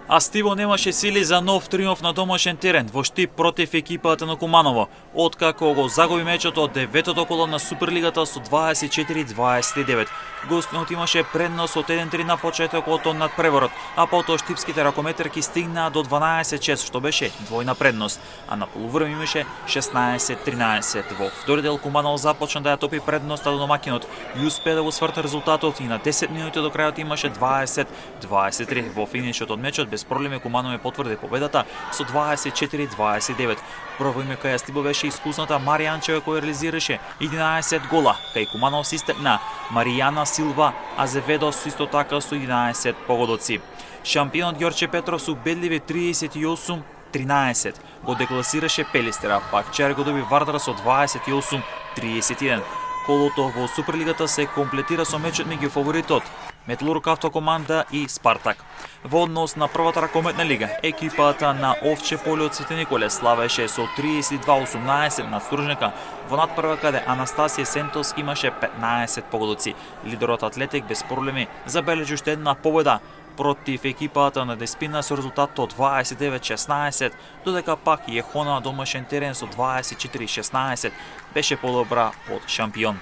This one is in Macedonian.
А Стиво немаше сили за нов триумф на домашен терен во Штип против екипата на Куманово, откако го загуби мечот од деветото коло на Суперлигата со 24-29. Гостинот имаше предност од 1-3 на почетокот од надпреворот, а потоа штипските ракометарки стигнаа до 12-6, што беше двојна предност, а на полувреме имаше 16-13. Во втори дел Куманово започна да ја топи предноста до домакинот и успеа да го сврта резултатот и на 10 минути до крајот имаше 20-23. Во финишот од мечот без проблеми Куманово потврди победата со 24-29. Прво име кај Стибо беше искусната Маријанчева која реализираше 11 гола. Кај Куманово се истекна Маријана Силва Азеведо со исто така со 11 погодоци. Шампионот Ѓорче Петров со убедливи 38-13 го декласираше Пелистера, пак Чер го доби Вардар со 28-31. Колото во Суперлигата се комплетира со мечот меѓу фаворитот Металург Автокоманда и Спартак. Во однос на првата ракометна лига, екипата на Овче поле од Свети Николе славеше со 32-18 над Стружника, во надпрва каде Анастасија Сентос имаше 15 погодоци. Лидерот Атлетик без проблеми забележи уште една победа против екипата на Деспина со резултат од 29-16, додека пак Јехона на домашен терен со 24-16 беше подобра од Шампион.